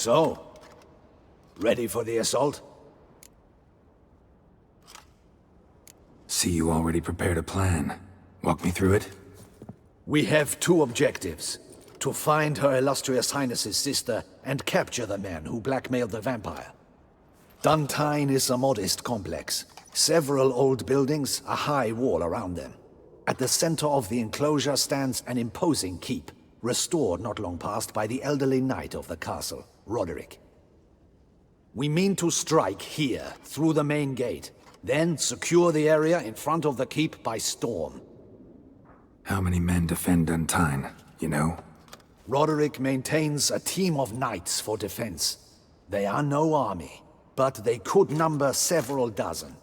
So, ready for the assault? See, you already prepared a plan. Walk me through it. We have two objectives. To find Her Illustrious Highness's sister and capture the man who blackmailed the vampire. Duntine is a modest complex. Several old buildings, a high wall around them. At the center of the enclosure stands an imposing keep, restored not long past by the elderly knight of the castle, Roderick. We mean to strike here, through the main gate, then secure the area in front of the keep by storm. How many men defend Duntine, you know? Roderick maintains a team of knights for defense. They are no army, but they could number several dozen.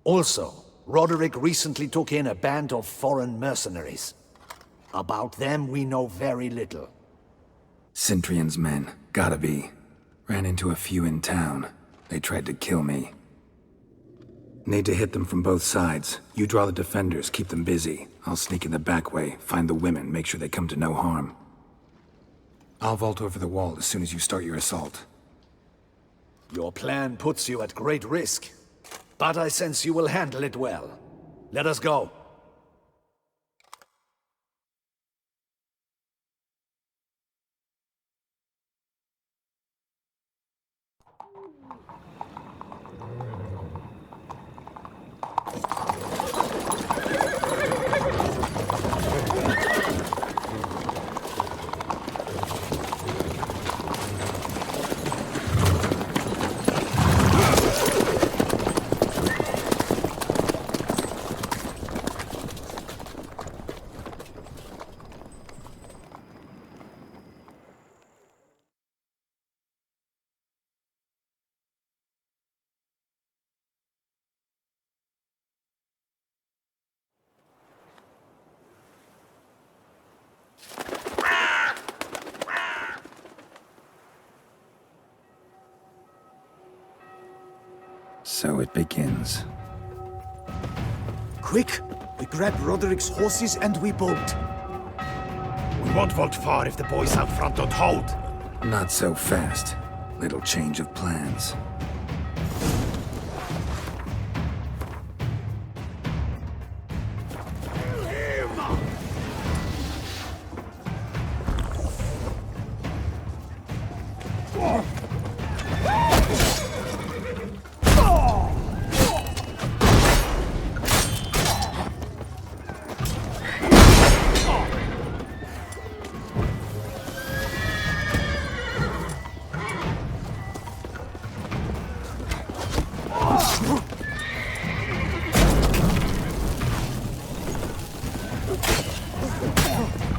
Also, Roderick recently took in a band of foreign mercenaries. About them we know very little. Cintrian's men, gotta be. Ran into a few in town. They tried to kill me. Need to hit them from both sides. You draw the defenders, keep them busy. I'll sneak in the back way, find the women, make sure they come to no harm. I'll vault over the wall as soon as you start your assault. Your plan puts you at great risk, but I sense you will handle it well. Let us go. So it begins. Quick! We grab Roderick's horses and we bolt. We won't vault far if the boys out front don't hold. Not so fast. Little change of plans.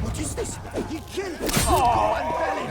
What is this? He killed Zuko and Belly!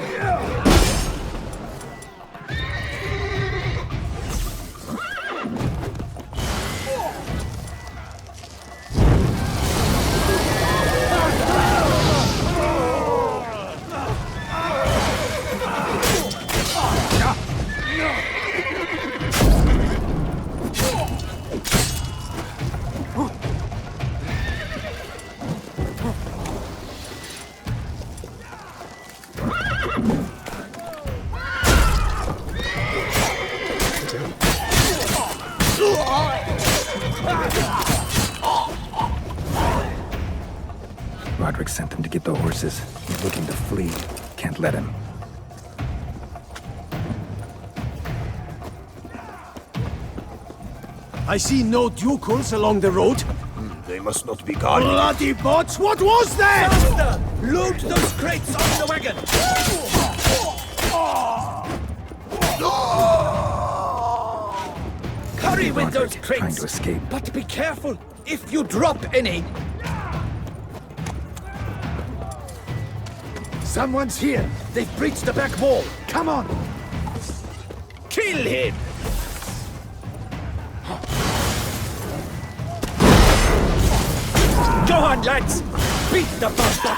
Roderick sent them to get the horses. He's looking to flee. Can't let him. I see no ducals along the road. They must not be guarded. Bloody bots! What was that? Faster! Load those crates on the wagon! Hurry with those Roderick trying crates! to escape. But be careful if you drop any! Someone's here! They've breached the back wall! Come on! Kill him! Go on, lads! Beat the bastard!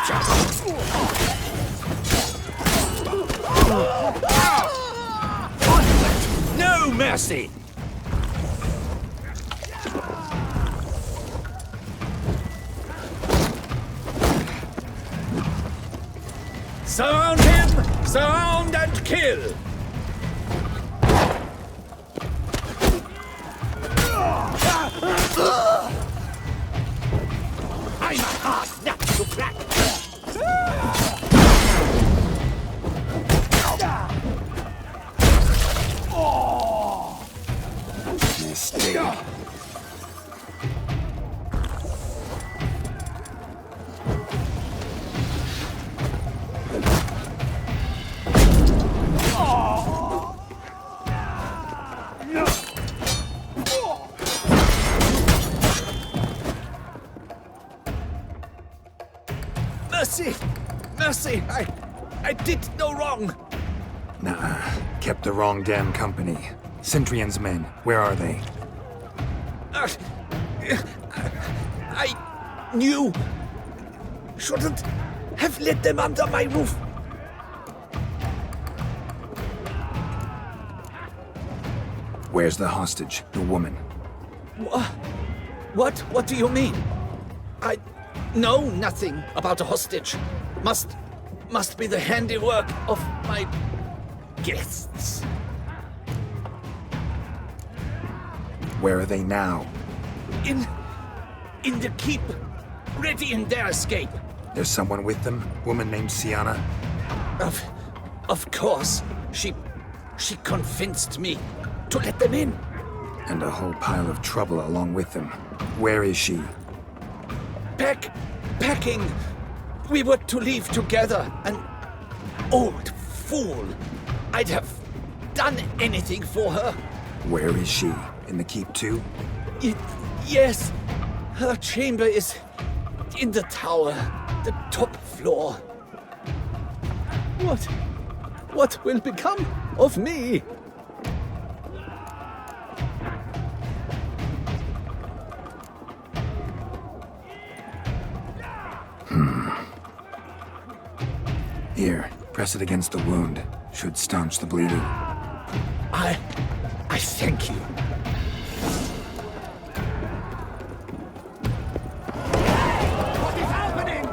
No mercy! Surround him! Surround and kill! I'm a hard nut to crack. Mistake. Mercy! Mercy! I did no wrong! Nah, kept the wrong damn company. Centrion's men, where are they? I knew. Shouldn't have let them under my roof. Where's the hostage, the woman? What do you mean? I know nothing about a hostage. Must be the handiwork of my guests. Where are they now? In the keep, ready in their escape. There's someone with them? Woman named Sienna? Of course, she convinced me to let them in. And a whole pile of trouble along with them. Where is she? Packing. We were to leave together. An old fool. I'd have done anything for her. Where is she? In the keep too? Yes. Her chamber is in the tower, the top floor. What will become of me? Here, press it against the wound. Should staunch the bleeding. I thank you. What is happening?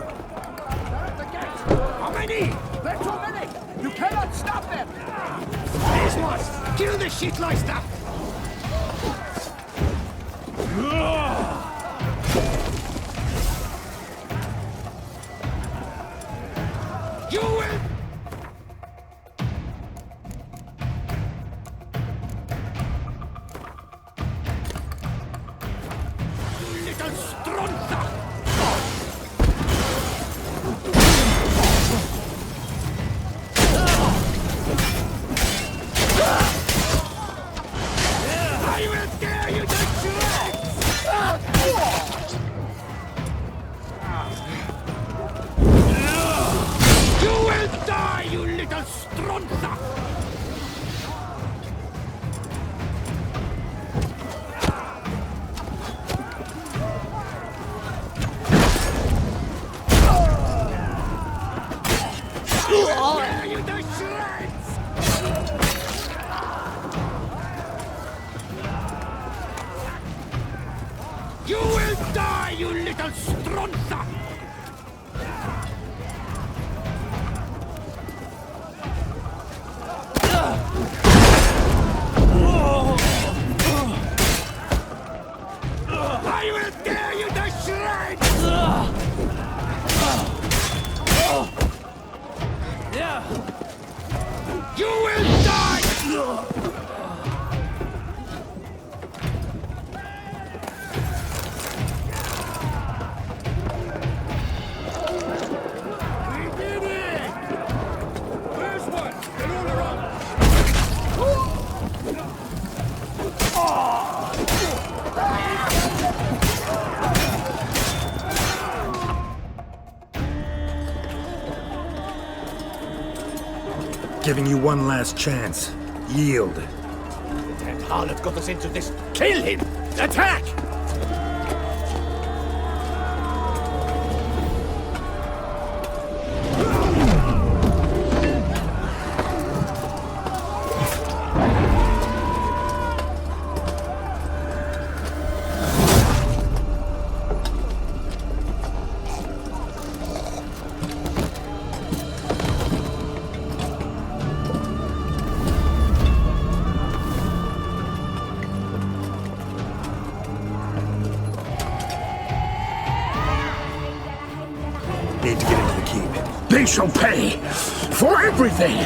They're at the gate. How many? There are too many. You cannot stop them. This one. Kill the shitleister. You will. You little stronza. I will tear you to shreds! You will die, you little stronza! Tear you to shreds! You will die, you little stronza! I will tear you to shreds! You will die! We did it! There's one! Get all around! Giving you one last chance. Yield. That harlot got us into this. Kill him! Attack! They shall pay for everything!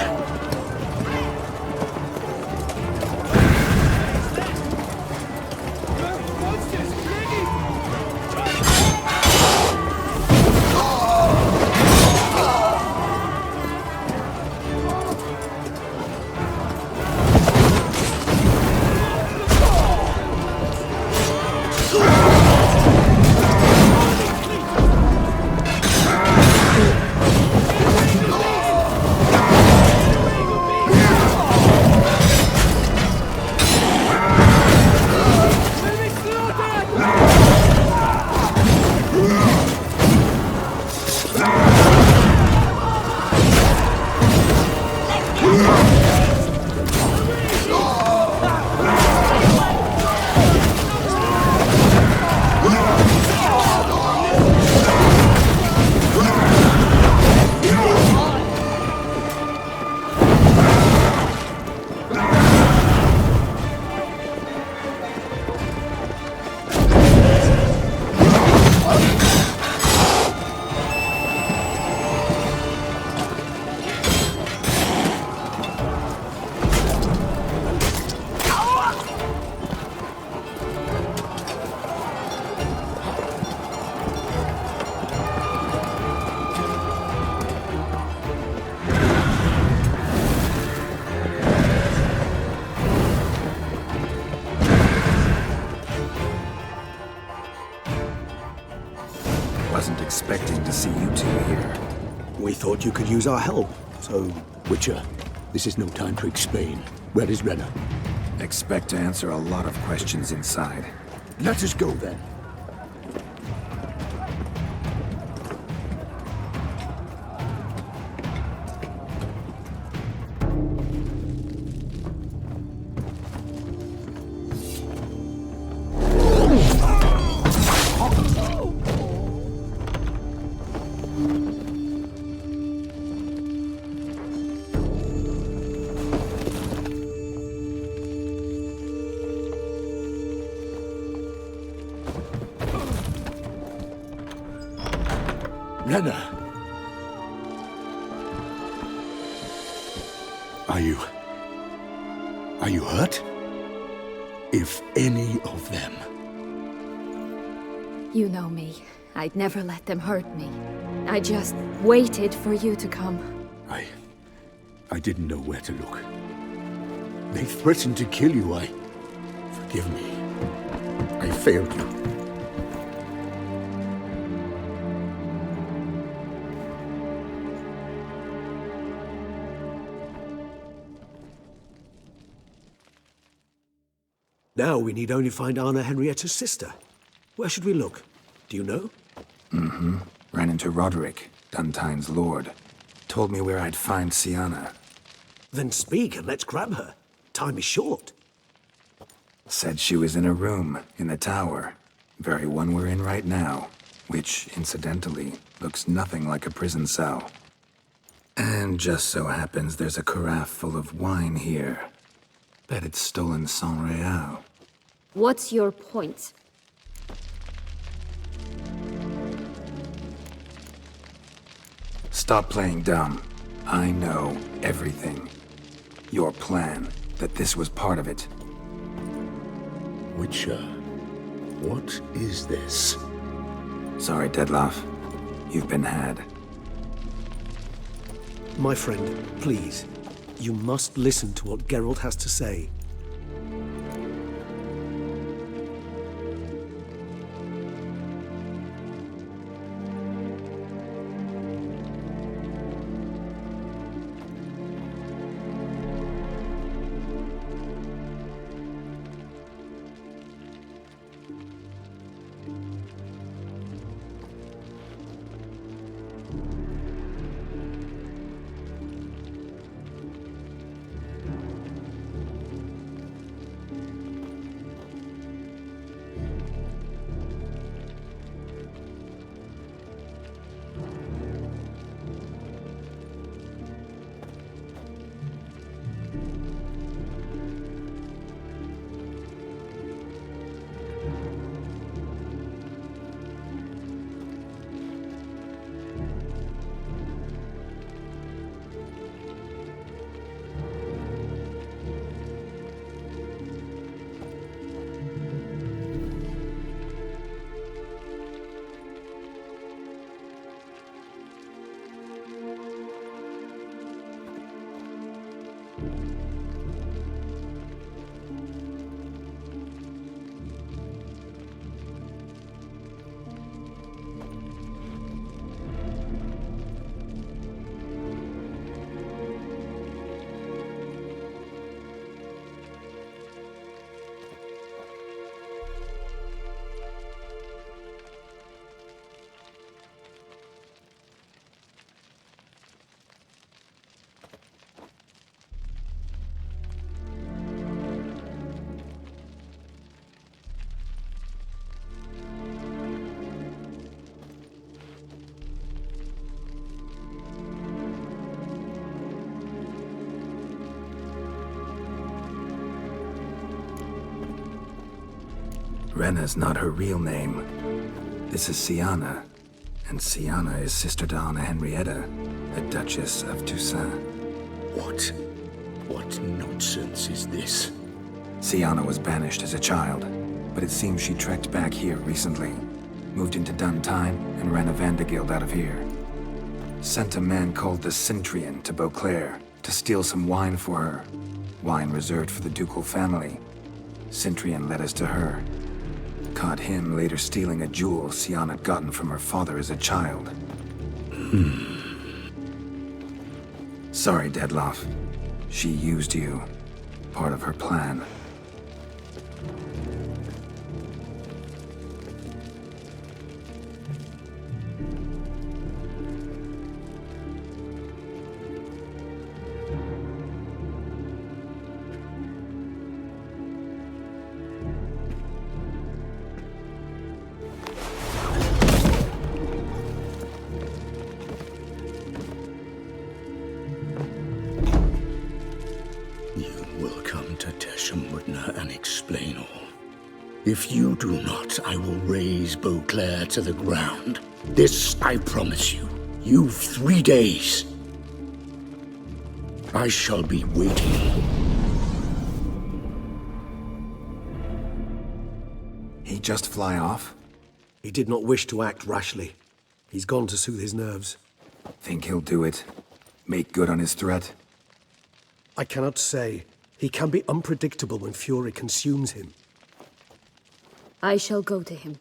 Wasn't expecting to see you two here. We thought you could use our help. So, Witcher, this is no time to explain. Where is Renna? Expect to answer a lot of questions inside. Let us go then. Renna! Are you hurt? If any of them. You know me. I'd never let them hurt me. I just waited for you to come. I didn't know where to look. They threatened to kill you. Forgive me. I failed you. Now we need only find Anna Henrietta's sister. Where should we look? Do you know? Ran into Roderick, Duntine's lord. Told me where I'd find Sienna. Then speak and let's grab her. Time is short. Said she was in a room in the tower. Very one we're in right now. Which, incidentally, looks nothing like a prison cell. And just so happens there's a carafe full of wine here. Bet it's stolen San Real. What's your point? Stop playing dumb. I know everything. Your plan, that this was part of it. Witcher, what is this? Sorry, Dettlaff. You've been had. My friend, please. You must listen to what Geralt has to say. Rena's not her real name. This is Siana. And Siana is sister to Anna Henrietta, the Duchess of Toussaint. What nonsense is this? Siana was banished as a child, but it seems she trekked back here recently. Moved into Duntine and ran a Vandergild out of here. Sent a man called the Centrian to Beauclair to steal some wine for her. Wine reserved for the ducal family. Centrian led us to her. Caught him later stealing a jewel Siana had gotten from her father as a child. Sorry, Dettlaff. She used you. Part of her plan. And explain all. If you do not, I will raze Beauclair to the ground. This I promise you. You've 3 days. I shall be waiting. He just fly off? He did not wish to act rashly. He's gone to soothe his nerves. Think he'll do it? Make good on his threat? I cannot say. He can be unpredictable when fury consumes him. I shall go to him.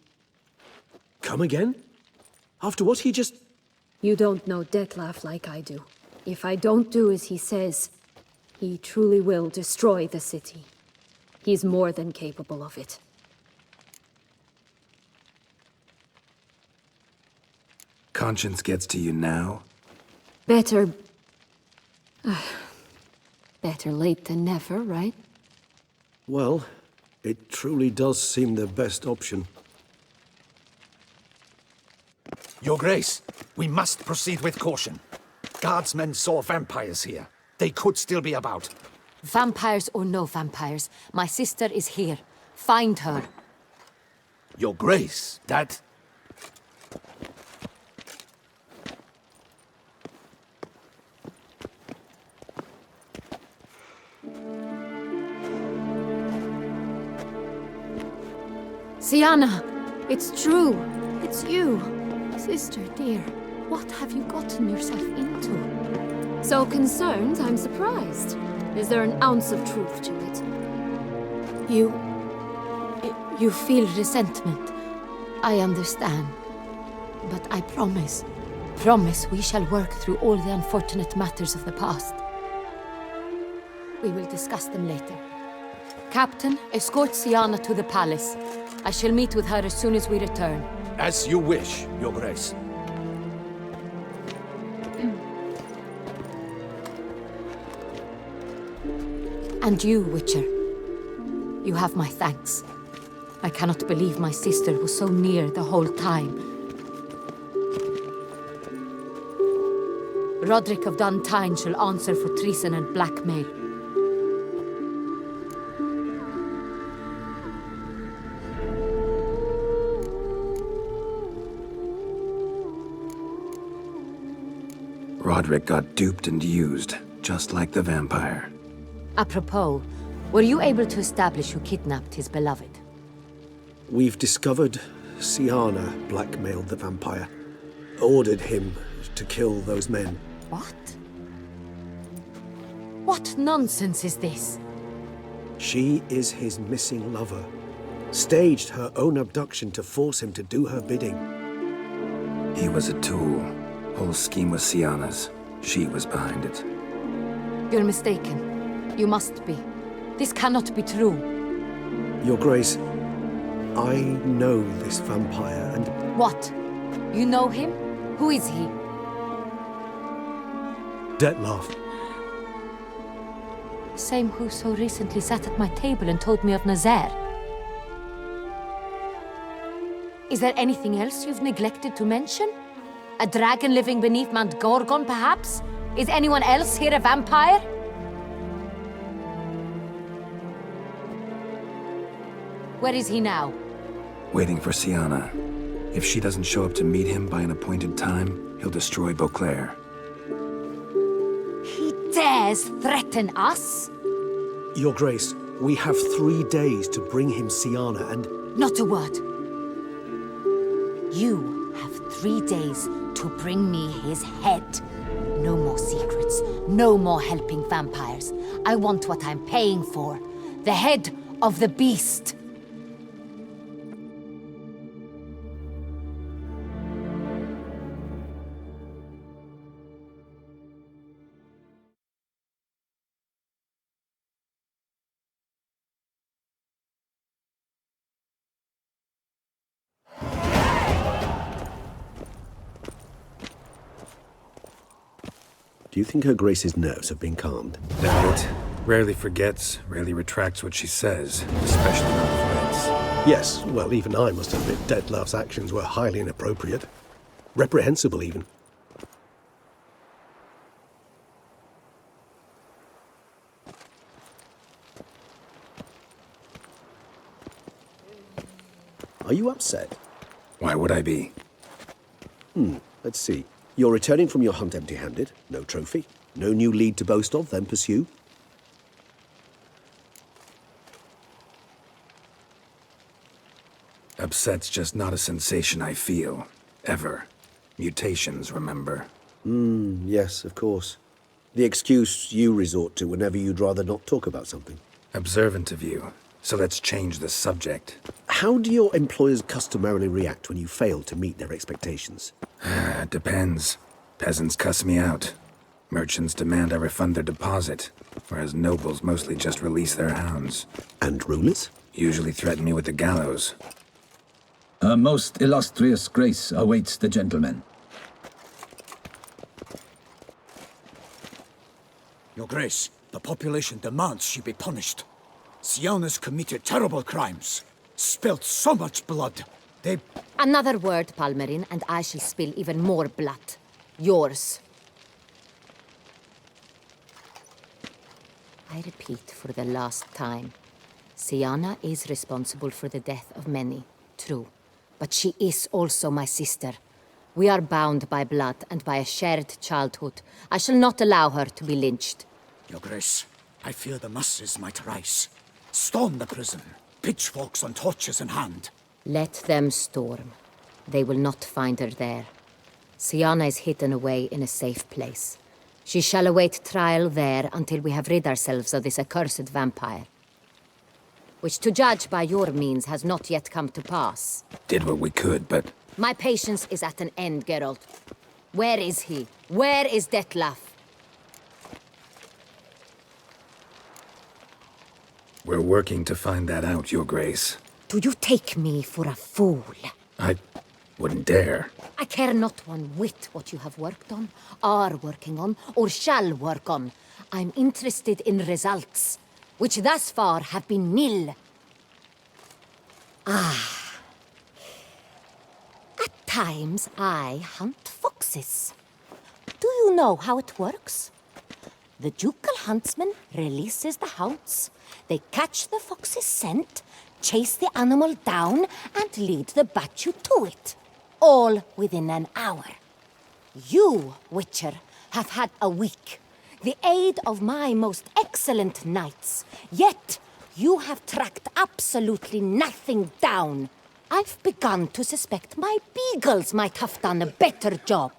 Come again? After what he just... You don't know Dettlaff like I do. If I don't do as he says, he truly will destroy the city. He's more than capable of it. Conscience gets to you now? Better... better late than never, right? Well, it truly does seem the best option. Your Grace, we must proceed with caution. Guardsmen saw vampires here. They could still be about. Vampires or no vampires, my sister is here. Find her. Your Grace, that... Siana! It's true! It's you! Sister dear, what have you gotten yourself into? So concerned, I'm surprised. Is there an ounce of truth to it? You feel resentment. I understand. But I promise we shall work through all the unfortunate matters of the past. We will discuss them later. Captain, escort Siana to the palace. I shall meet with her as soon as we return. As you wish, Your Grace. And you, Witcher. You have my thanks. I cannot believe my sister was so near the whole time. Roderick of Duntine shall answer for treason and blackmail. Roderick got duped and used, just like the vampire. Apropos, were you able to establish who kidnapped his beloved? We've discovered Siana blackmailed the vampire. Ordered him to kill those men. What? What nonsense is this? She is his missing lover. Staged her own abduction to force him to do her bidding. He was a tool. Whole scheme was Siana's. She was behind it. You're mistaken. You must be. This cannot be true. Your Grace, I know this vampire and... What? You know him? Who is he? Dettlaff. Same who so recently sat at my table and told me of Nazaire. Is there anything else you've neglected to mention? A dragon living beneath Mount Gorgon, perhaps? Is anyone else here a vampire? Where is he now? waiting for Siana. If she doesn't show up to meet him by an appointed time, he'll destroy Beauclair. He dares threaten us? Your Grace, we have 3 days to bring him Siana and... Not a word. You have 3 days to bring me his head. No more secrets. No more helping vampires. I want what I'm paying for. The head of the beast. Do you think Her Grace's nerves have been calmed? Doubt it. Rarely forgets, rarely retracts what she says, especially on threats. Yes, well, even I must admit Detlav's actions were highly inappropriate. Reprehensible, even. Are you upset? Why would I be? Let's see. You're returning from your hunt empty-handed. No trophy. No new lead to boast of, then pursue. Upset's just not a sensation I feel. Ever. Mutations, remember? Yes, of course. The excuse you resort to whenever you'd rather not talk about something. Observant of you. So let's change the subject. How do your employers customarily react when you fail to meet their expectations? Depends. Peasants cuss me out. Merchants demand I refund their deposit, whereas nobles mostly just release their hounds. And rulers? Usually threaten me with the gallows. Her most illustrious grace awaits the gentleman. Your Grace, the population demands she be punished. Siana's committed terrible crimes. Spilt so much blood. They... Another word, Palmerin, and I shall spill even more blood. Yours. I repeat for the last time. Siana is responsible for the death of many, true. But she is also my sister. We are bound by blood and by a shared childhood. I shall not allow her to be lynched. Your Grace, I fear the masses might rise. Storm the prison, pitchforks and torches in hand. Let them storm. They will not find her there. Siana is hidden away in a safe place. She shall await trial there until we have rid ourselves of this accursed vampire. Which, to judge by your means, has not yet come to pass. Did what we could, but... My patience is at an end, Geralt. Where is he? Where is Detlaf? We're working to find that out, Your Grace. Do you take me for a fool? I wouldn't dare. I care not one whit what you have worked on, are working on, or shall work on. I'm interested in results, which thus far have been nil. At times, I hunt foxes. Do you know how it works? The ducal huntsman releases the hounds. They catch the fox's scent, chase the animal down, and lead the Bachu to it. All within an hour. You, Witcher, have had a week. The aid of my most excellent knights. Yet, you have tracked absolutely nothing down. I've begun to suspect my beagles might have done a better job.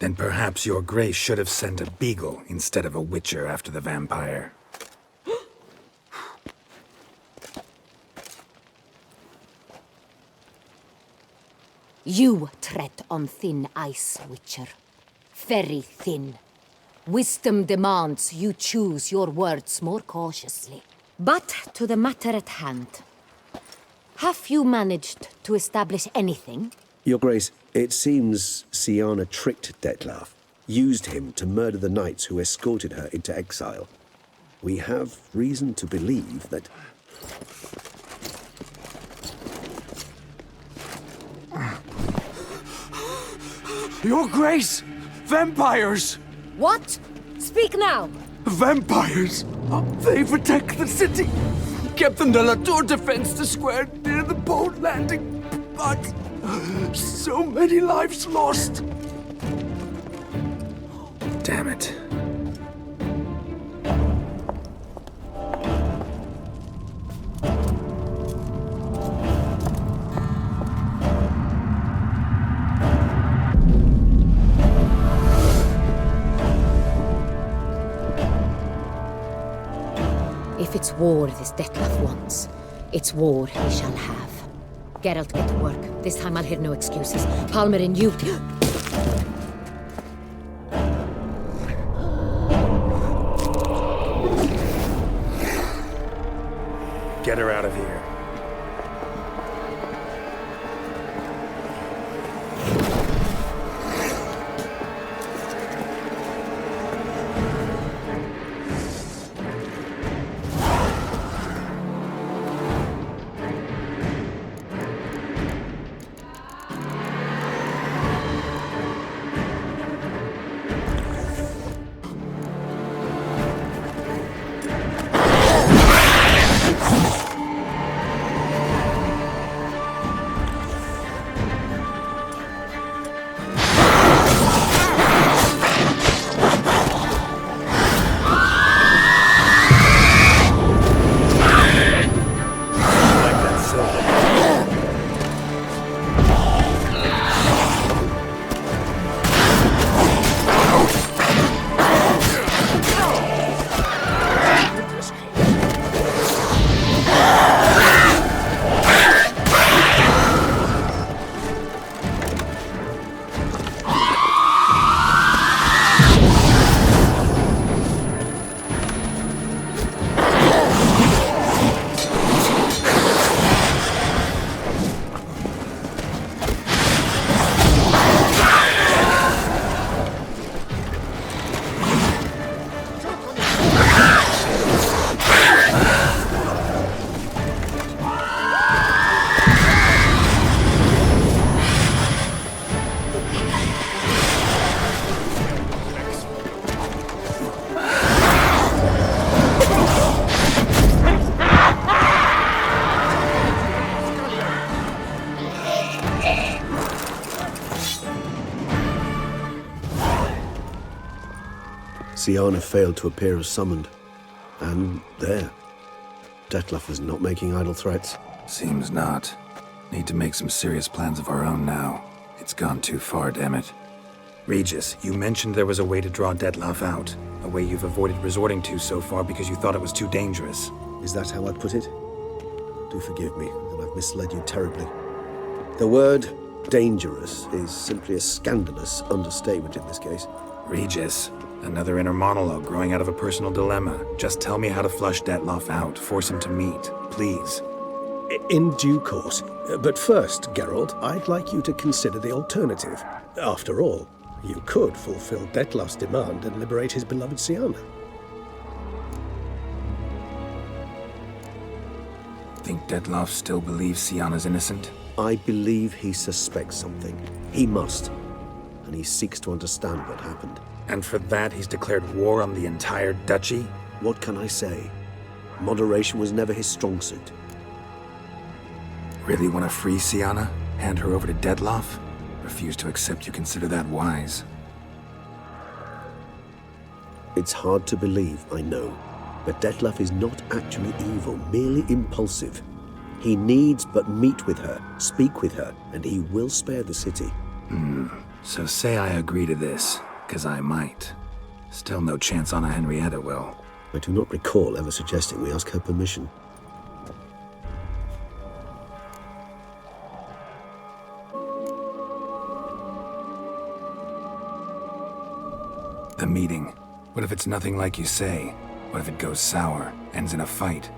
Then perhaps your grace should have sent a beagle instead of a witcher after the vampire. You tread on thin ice, Witcher. Very thin. Wisdom demands you choose your words more cautiously. But to the matter at hand. Have you managed to establish anything? Your Grace, it seems Syanna tricked Dettlaff, used him to murder the knights who escorted her into exile. We have reason to believe that... Your Grace! Vampires! What? Speak now! Vampires! They protect the city! Captain de la Tour defends the square near the boat landing, but... so many lives lost! Damn it. If it's war this Dettlaff wants, it's war he shall have. Geralt, get to work. This time I'll hear no excuses. Palmer and you... Get her out of here. Syanna failed to appear as summoned. And there. Dettlaff was not making idle threats. Seems not. Need to make some serious plans of our own now. It's gone too far, damn it. Regis, you mentioned there was a way to draw Dettlaff out. A way you've avoided resorting to so far because you thought it was too dangerous. Is that how I'd put it? Do forgive me that I've misled you terribly. The word dangerous is simply a scandalous understatement in this case. Regis, another inner monologue growing out of a personal dilemma. Just tell me how to flush Dettlaff out, force him to meet, please. In due course. But first, Geralt, I'd like you to consider the alternative. After all, you could fulfill Dettlaff's demand and liberate his beloved Syanna. Think Dettlaff still believes Syanna's innocent? I believe he suspects something. He must. And he seeks to understand what happened. And for that, he's declared war on the entire duchy? What can I say? Moderation was never his strong suit. Really want to free Syanna? Hand her over to Dettlaff? Refuse to accept you consider that wise. It's hard to believe, I know. But Dettlaff is not actually evil, merely impulsive. He needs but meet with her, speak with her, and he will spare the city. So say I agree to this, 'cause I might. Still no chance Anna Henrietta will. I do not recall ever suggesting we ask her permission. The meeting. What if it's nothing like you say? What if it goes sour, ends in a fight?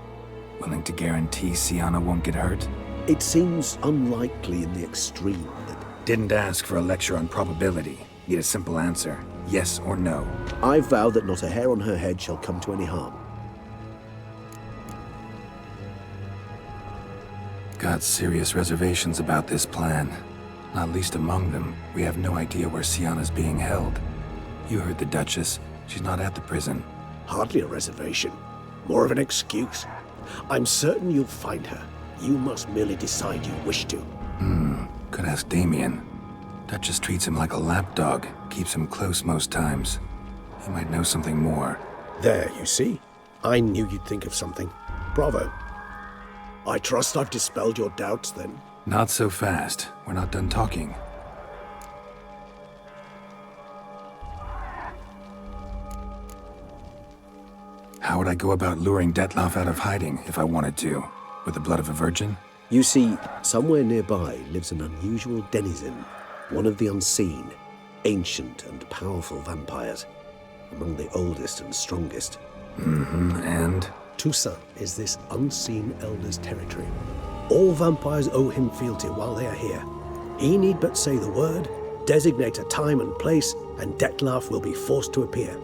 Willing to guarantee Siana won't get hurt? It seems unlikely in the extreme that... Didn't ask for a lecture on probability. Need a simple answer. Yes or no. I vow that not a hair on her head shall come to any harm. Got serious reservations about this plan. Not least among them, we have no idea where Siana's being held. You heard the Duchess. She's not at the prison. Hardly a reservation. More of an excuse. I'm certain you'll find her. You must merely decide you wish to. Could ask Damien. Duchess treats him like a lapdog. Keeps him close most times. He might know something more. There, you see? I knew you'd think of something. Bravo. I trust I've dispelled your doubts, then. Not so fast. We're not done talking. How would I go about luring Detlaff out of hiding if I wanted to? With the blood of a virgin? You see, somewhere nearby lives an unusual denizen, one of the unseen, ancient and powerful vampires, among the oldest and strongest. And? Toussaint is this unseen elder's territory. All vampires owe him fealty while they are here. He need but say the word, designate a time and place, and Detlaff will be forced to appear.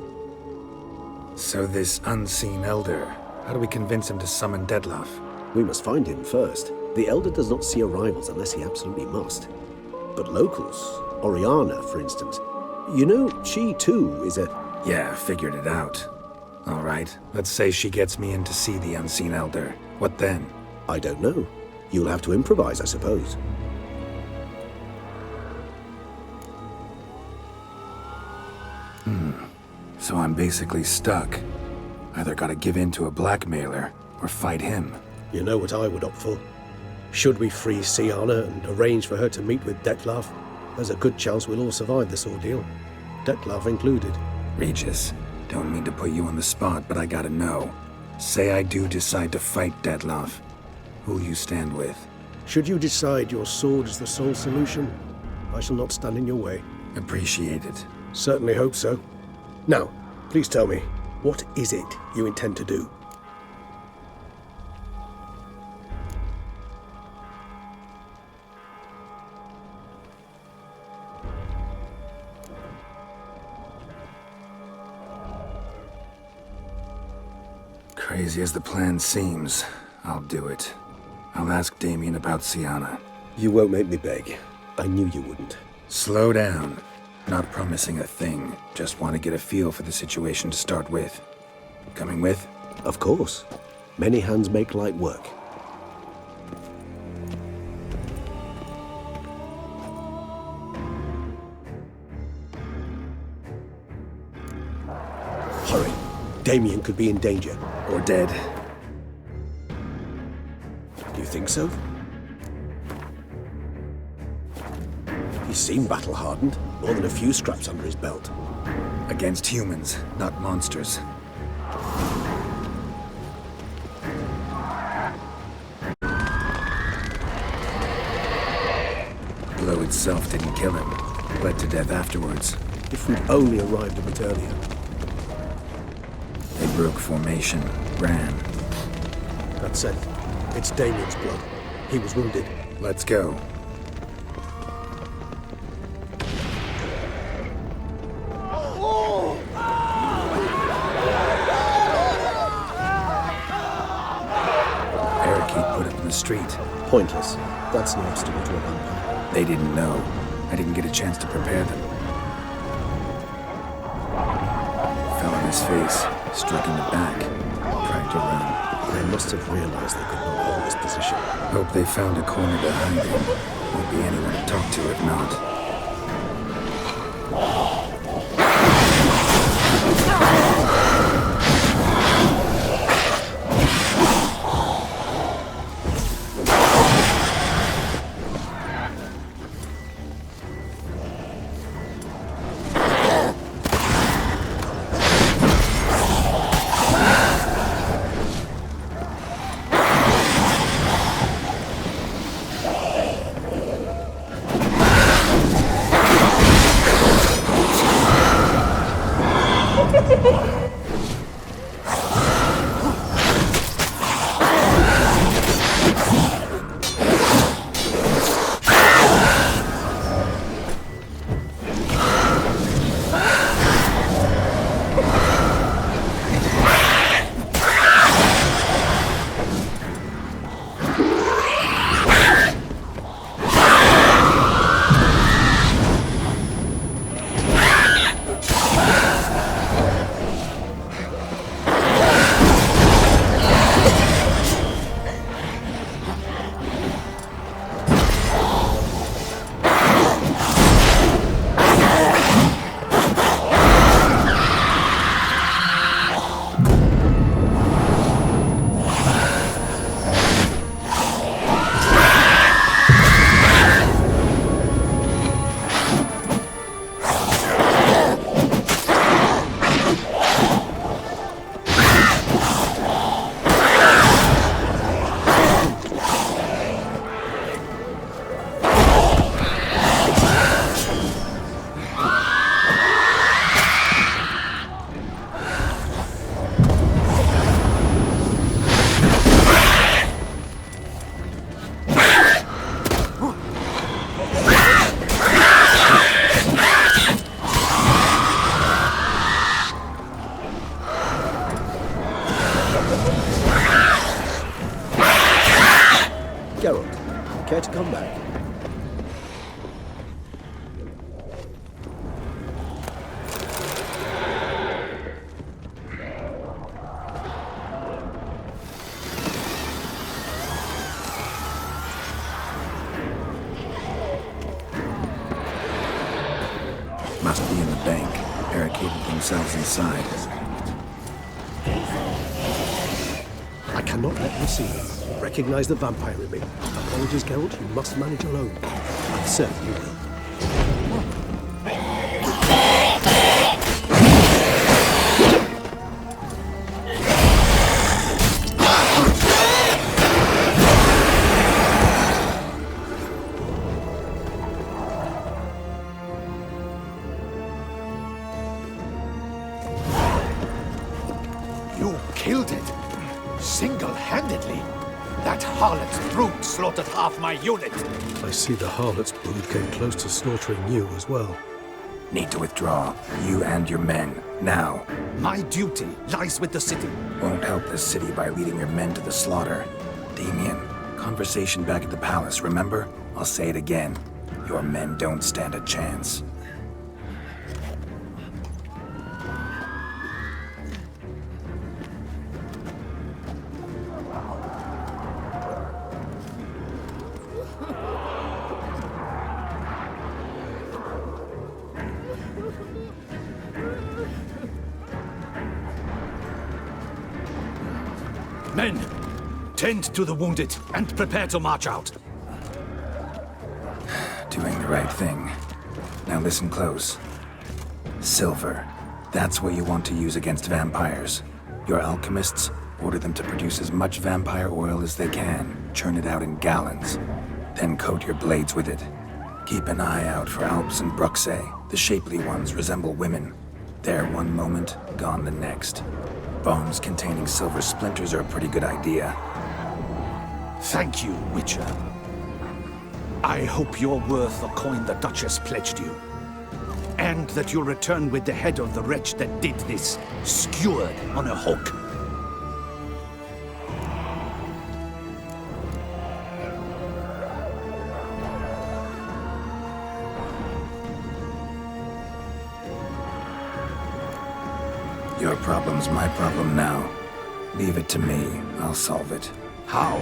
So this unseen elder, how do we convince him to summon Detlaff? We must find him first. The elder does not see arrivals unless he absolutely must. But locals, Oriana, for instance, you know, she too is a... Yeah, figured it out. All right, let's say she gets me in to see the unseen elder. What then? I don't know. You'll have to improvise, I suppose. So I'm basically stuck. Either gotta give in to a blackmailer, or fight him. You know what I would opt for. Should we free Siana and arrange for her to meet with Detlaff, there's a good chance we'll all survive this ordeal. Detlaff included. Regis, don't mean to put you on the spot, but I gotta know. Say I do decide to fight Detlaff. Who'll you stand with? Should you decide your sword is the sole solution, I shall not stand in your way. Appreciate it. Certainly hope so. Now, please tell me, what is it you intend to do? Crazy as the plan seems, I'll do it. I'll ask Damien about Siana. You won't make me beg. I knew you wouldn't. Slow down. Not promising a thing. Just want to get a feel for the situation to start with. Coming with? Of course. Many hands make light work. Hurry. Damien could be in danger. Or dead. Do you think so? He seemed battle-hardened. More than a few scraps under his belt. Against humans, not monsters. The blow itself didn't kill him. Bled to death afterwards. If we'd only arrived a bit earlier. They broke formation, ran. That said, it's Damien's blood. He was wounded. Let's go. Parakeet put up in the street. Pointless. That's no obstacle to a vampire. They didn't know. I didn't get a chance to prepare them. Fell on his face, struck in the back, tried to run. They must have realized they could not hold this position. Hope they found a corner to hide in. Won't be anyone to talk to if not. Care to come back? Must be in the bank, barricaded themselves inside. I cannot let them see you. Recognize the vampire in me. Apologies, Geralt, you must manage alone. I'm certain you will. You killed it? Single-handedly? That harlot's brute slaughtered half my unit. I see the harlot's brood came close to slaughtering you as well. Need to withdraw. You and your men. Now. My duty lies with the city. Won't help the city by leading your men to the slaughter. Damien, conversation back at the palace, remember? I'll say it again. Your men don't stand a chance. Men, tend to the wounded and prepare to march out. Doing the right thing. Now listen close. Silver. That's what you want to use against vampires. Your alchemists, order them to produce as much vampire oil as they can. Churn it out in gallons. Then coat your blades with it. Keep an eye out for Alps and Bruxae. The shapely ones resemble women. There one moment, gone the next. Bombs containing silver splinters are a pretty good idea. Thank you, Witcher. I hope you're worth the coin the Duchess pledged you. And that you'll return with the head of the wretch that did this, skewered on a hook. Your problem's my problem now. Leave it to me. I'll solve it. How?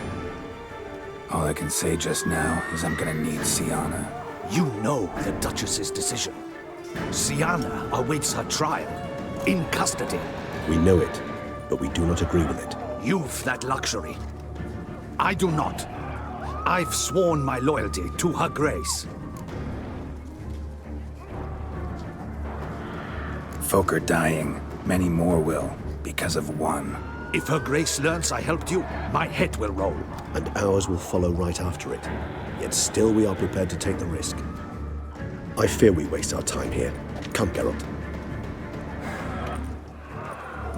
All I can say just now is I'm gonna need Syanna. You know the Duchess's decision. Syanna awaits her trial, in custody. We know it, but we do not agree with it. You've that luxury. I do not. I've sworn my loyalty to Her Grace. Folk are dying. Many more will, because of one. If Her Grace learns I helped you, my head will roll. And ours will follow right after it. Yet still we are prepared to take the risk. I fear we waste our time here. Come, Geralt.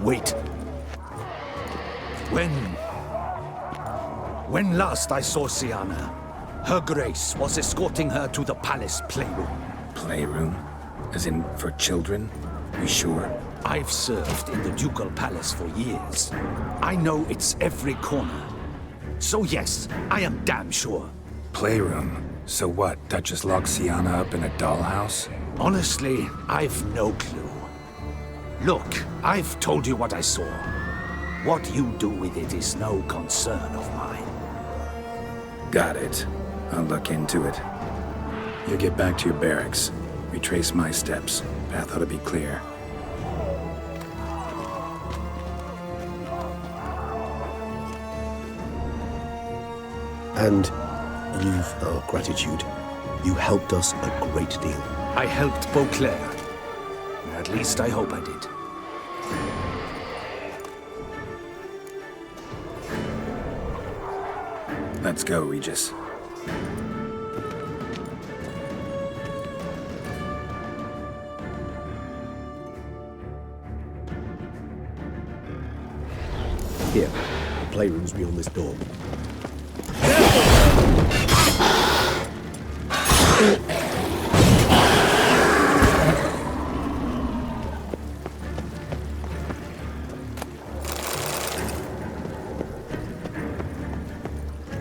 Wait. When last I saw Syanna, Her Grace was escorting her to the palace playroom. Playroom? As in, for children? We sure? I've served in the ducal palace for years. I know it's every corner. So yes, I am damn sure. Playroom? So what, Duchess locked Syanna up in a dollhouse? Honestly, I've no clue. Look, I've told you what I saw. What you do with it is no concern of mine. Got it. I'll look into it. You get back to your barracks. Retrace my steps. Path ought to be clear. And you've our gratitude. You helped us a great deal. I helped Beauclair. At least I hope I did. Let's go, Regis. Here, the playroom's beyond this door.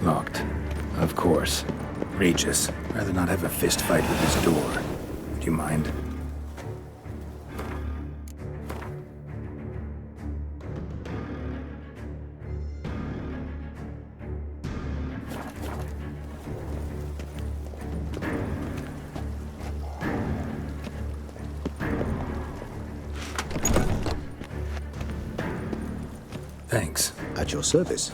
Locked. Of course. Regis, rather not have a fist fight with this door. Do you mind? Thanks. At your service.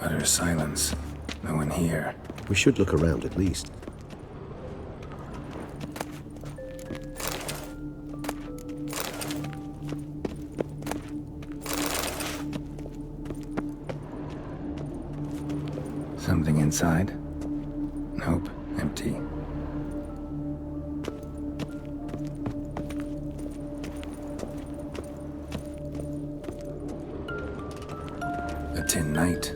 Utter silence. No one here. We should look around at least. Something inside? Nope, empty. A tin knight.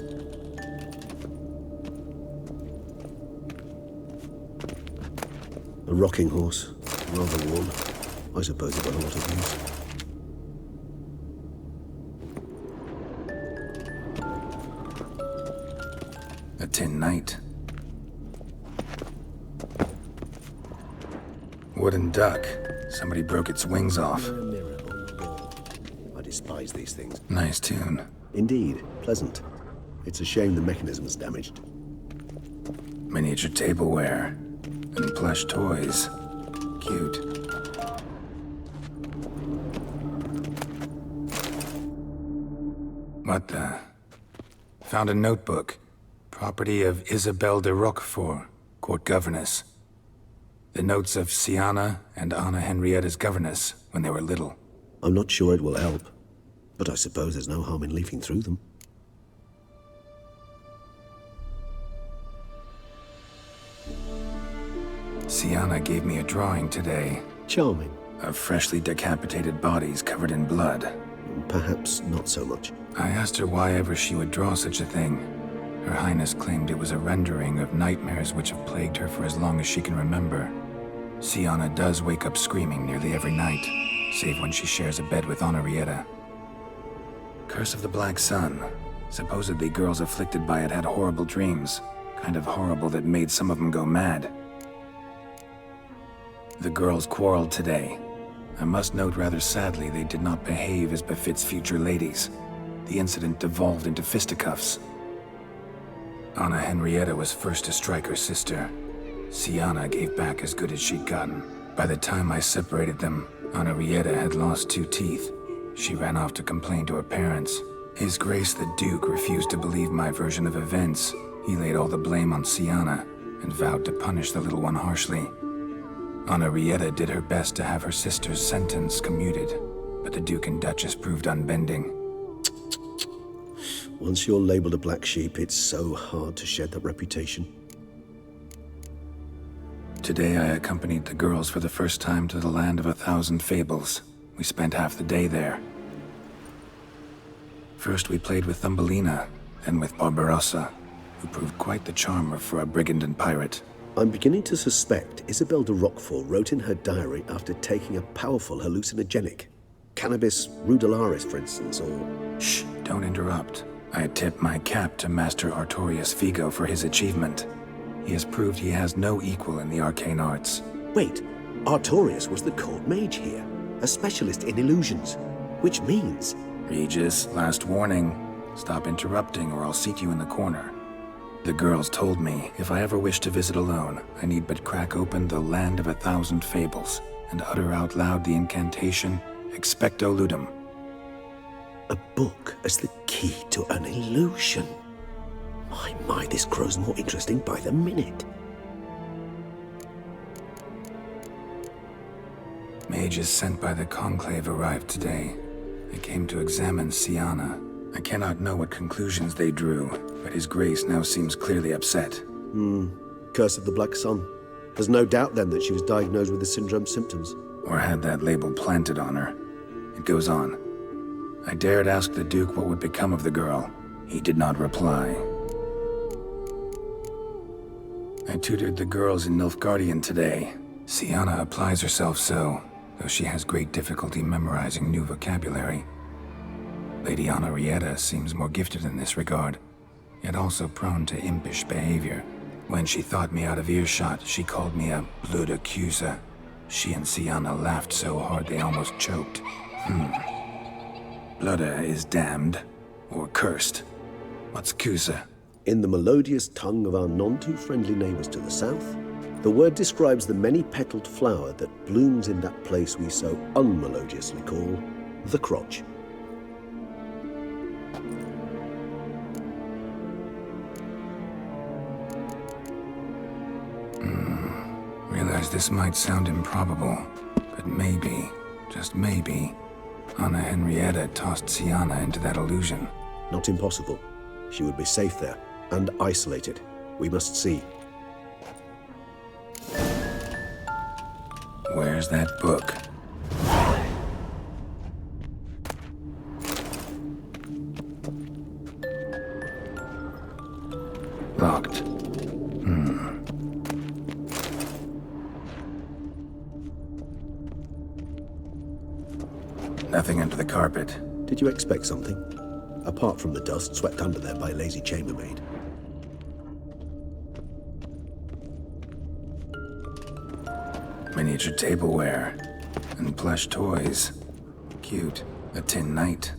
A rocking horse. Rather worn. I suppose it got a lot of use. A tin knight. Wooden duck. Somebody broke its wings off. A mirror on the wall. I despise these things. Nice tune. Indeed, pleasant. It's a shame the mechanism is damaged. Miniature tableware. And plush toys. Cute. What the? Found a notebook. Property of Isabelle de Roquefort, court governess. The notes of Siana and Anna Henrietta's governess when they were little. I'm not sure it will help, but I suppose there's no harm in leafing through them. Siana gave me a drawing today Charming. of freshly decapitated bodies covered in blood. Perhaps not so much. I asked her why ever she would draw such a thing. Her Highness claimed it was a rendering of nightmares which have plagued her for as long as she can remember. Siana does wake up screaming nearly every night, save when she shares a bed with Henrietta. Curse of the Black Sun. Supposedly girls afflicted by it had horrible dreams, kind of horrible that made some of them go mad. The girls quarreled today. I must note rather sadly they did not behave as befits future ladies. The incident devolved into fisticuffs. Anna Henrietta was first to strike her sister. Siana gave back as good as she'd gotten. By the time I separated them, Henrietta had lost 2 teeth. She ran off to complain to her parents. His Grace the Duke refused to believe my version of events. He laid all the blame on Siana and vowed to punish the little one harshly. Henrietta did her best to have her sister's sentence commuted, but the Duke and Duchess proved unbending. Once you're labeled a black sheep, it's so hard to shed that reputation. Today I accompanied the girls for the first time to the land of 1,000 fables. We spent half the day there. First we played with Thumbelina, then with Barbarossa, who proved quite the charmer for a brigand and pirate. I'm beginning to suspect Isabelle de Roquefort wrote in her diary after taking a powerful hallucinogenic. Cannabis rudelaris, for instance, or... Shh, don't interrupt. I tip my cap to Master Artorius Vigo for his achievement. He has proved he has no equal in the arcane arts. Wait, Artorius was the court mage here, a specialist in illusions, which means... Regis, last warning. Stop interrupting or I'll seat you in the corner. The girls told me if I ever wish to visit alone, I need but crack open the Land of 1,000 Fables and utter out loud the incantation, Expecto Ludum. A book as the key to an illusion. My, this grows more interesting by the minute. Mages sent by the Conclave arrived today. They came to examine Siana. I cannot know what conclusions they drew, but His Grace now seems clearly upset. Curse of the Black Sun. There's no doubt then that she was diagnosed with the syndrome symptoms. Or had that label planted on her. It goes on. I dared ask the Duke what would become of the girl. He did not reply. I tutored the girls in Nilfgaardian today. Siana applies herself so, though she has great difficulty memorizing new vocabulary. Lady Henrietta seems more gifted in this regard. yet also prone to impish behavior. When she thought me out of earshot, she called me a blood accuser. She and Siana laughed so hard they almost choked. Blooda is damned, or cursed. What's Cusa? In the melodious tongue of our none-too-friendly neighbors to the south, the word describes the many-petaled flower that blooms in that place we so unmelodiously call the crotch. Realize this might sound improbable, but maybe, just maybe, Anna Henrietta tossed Siana into that illusion. Not impossible. She would be safe there, and isolated. We must see. Where's that book? Locked. Nothing under the carpet. Did you expect something? Apart from the dust swept under there by a lazy chambermaid. Miniature tableware. And plush toys. Cute. A tin knight.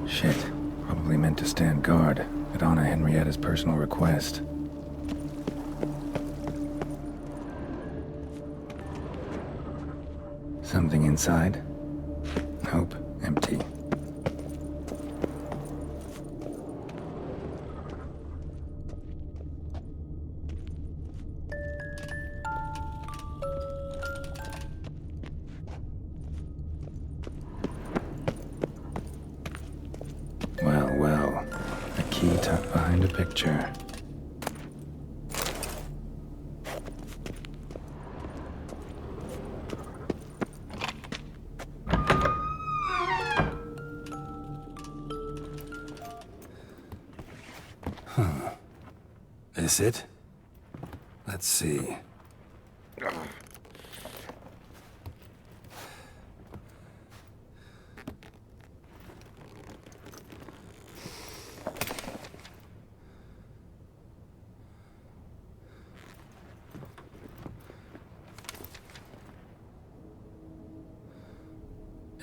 Shit. Probably meant to stand guard at Anna Henrietta's personal request. Something inside? Nope. Empty. Well, a key tucked behind a picture. This it? Let's see.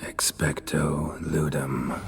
Expecto ludum.